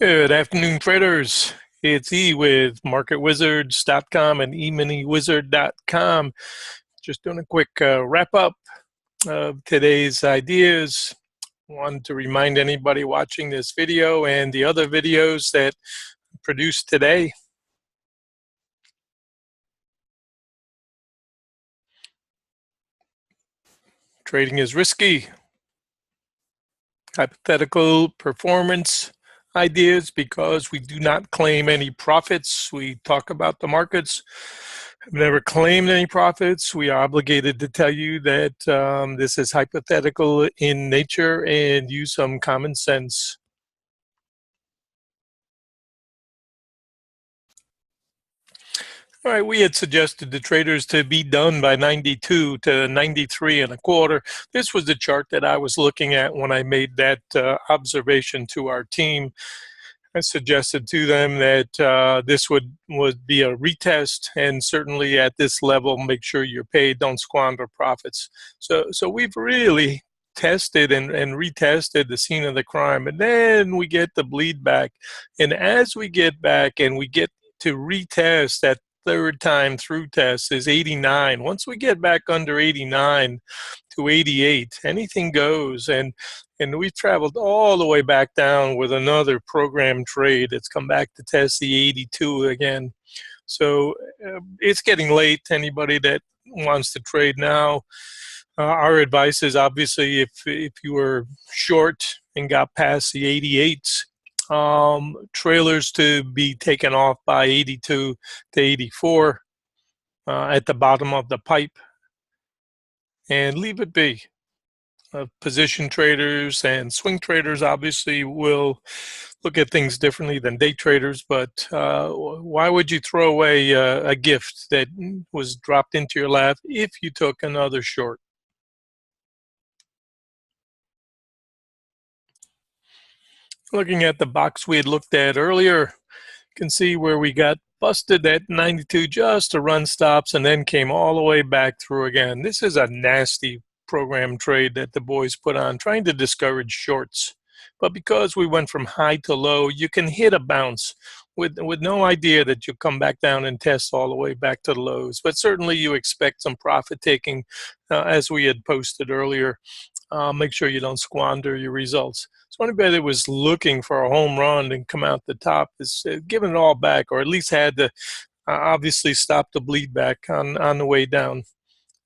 Good afternoon, traders. It's E with MarketWizards.com and eminywizard.com. Just doing a quick wrap up of today's ideas. Wanted to remind anybody watching this video and the other videos that produced today. Trading is risky. Hypothetical performance ideas because we do not claim any profits. We talk about the markets. I've never claimed any profits. We are obligated to tell you that this is hypothetical in nature and use some common sense. All right, we had suggested the traders to be done by 92 to 93 and a quarter. This was the chart that I was looking at when I made that observation to our team. I suggested to them that this would be a retest, and certainly at this level, make sure you're paid, don't squander profits. So we've really tested and retested the scene of the crime, and then we get the bleed back. And as we get back and we get to retest, that third time through test is 89. Once we get back under 89 to 88, anything goes. And we've traveled all the way back down with another program trade that's come back to test the 82 again. So it's getting late. Anybody that wants to trade now, our advice is obviously if you were short and got past the 88s, trailers to be taken off by 82 to 84 at the bottom of the pipe and leave it be. Position traders and swing traders obviously will look at things differently than day traders, but why would you throw away a gift that was dropped into your lap if you took another short? Looking at the box we had looked at earlier, you can see where we got busted at 92 just to run stops and then came all the way back through again. This is a nasty program trade that the boys put on, trying to discourage shorts. But because we went from high to low, you can hit a bounce with no idea that you'll come back down and test all the way back to the lows. But certainly you expect some profit taking, as we had posted earlier. Make sure you don't squander your results. So anybody that was looking for a home run and come out the top is giving it all back, or at least had to obviously stop the bleed back on the way down.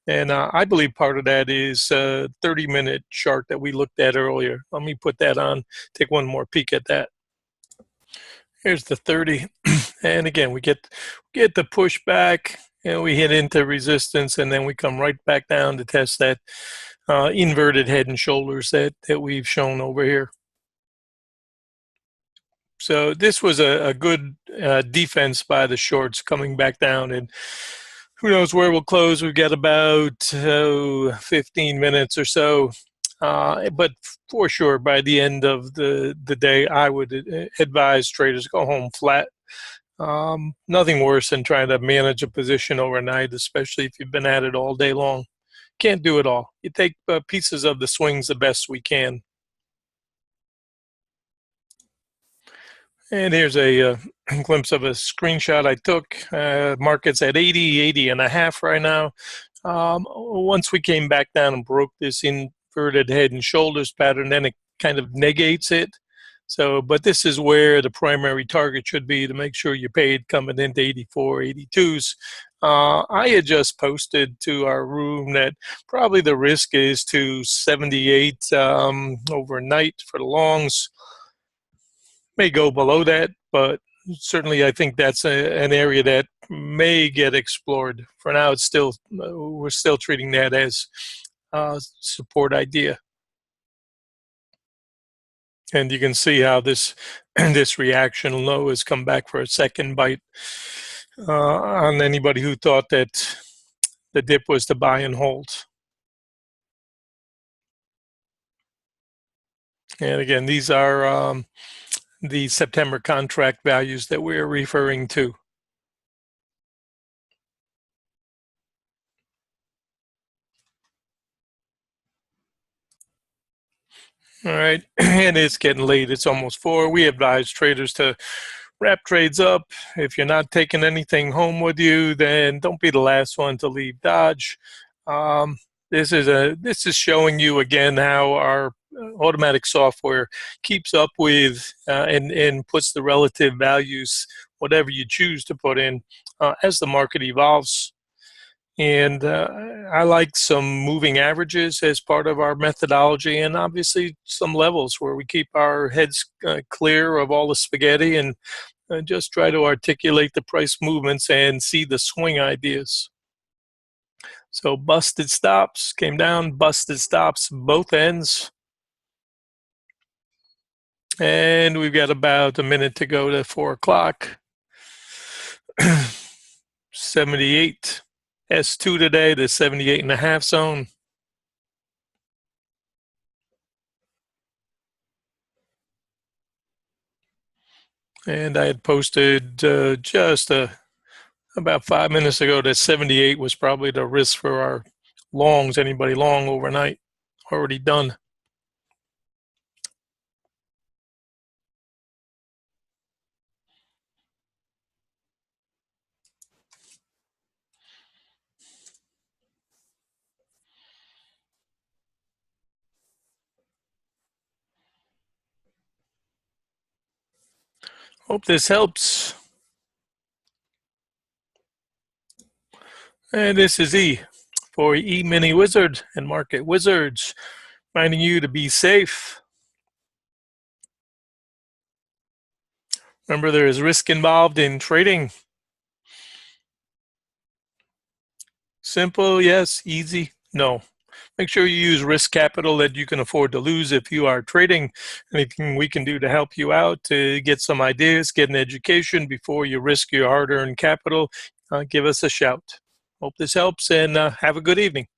And I believe part of that is a 30-minute chart that we looked at earlier. Let me put that on, take one more peek at that. Here's the 30. And again, we get the pushback, and we hit into resistance, and then we come right back down to test that inverted head and shoulders that we've shown over here. So this was a good defense by the shorts coming back down, and who knows where we'll close. We've got about 15 minutes or so, but for sure by the end of the day, I would advise traders go home flat. Nothing worse than trying to manage a position overnight, especially if you've been at it all day long. Can't do it all. You take pieces of the swings the best we can. And here's a glimpse of a screenshot I took. Market's at 80 and a half right now. Once we came back down and broke this inverted head and shoulders pattern, then it kind of negates it. So, but this is where the primary target should be to make sure you're paid coming into 84, 82s. I had just posted to our room that probably the risk is to 78 overnight for the longs. May go below that, but certainly I think that's an area that may get explored. For now, it's still we're still treating that as a support idea. And you can see how this reaction low has come back for a second bite on anybody who thought that the dip was to buy and hold. And again, these are the September contract values that we're referring to. All right, and it's getting late. It's almost 4. We advise traders to wrap trades up. If you're not taking anything home with you, then don't be the last one to leave Dodge. Um, this is showing you again how our automatic software keeps up with and puts the relative values, whatever you choose to put in, as the market evolves. And I like some moving averages as part of our methodology, and obviously some levels where we keep our heads clear of all the spaghetti and just try to articulate the price movements and see the swing ideas. So busted stops, came down, busted stops, both ends. And we've got about a minute to go to 4 o'clock. 78. S2 today, the 78.5 zone. And I had posted just about 5 minutes ago that 78 was probably the risk for our longs, anybody long overnight, already done. Hope this helps. And this is E for E-mini Wizard and Market Wizards, reminding you to be safe. Remember, there is risk involved in trading. Simple, yes. Easy, no. Make sure you use risk capital that you can afford to lose if you are trading. Anything we can do to help you out, to get some ideas, get an education before you risk your hard-earned capital, give us a shout. Hope this helps, and have a good evening.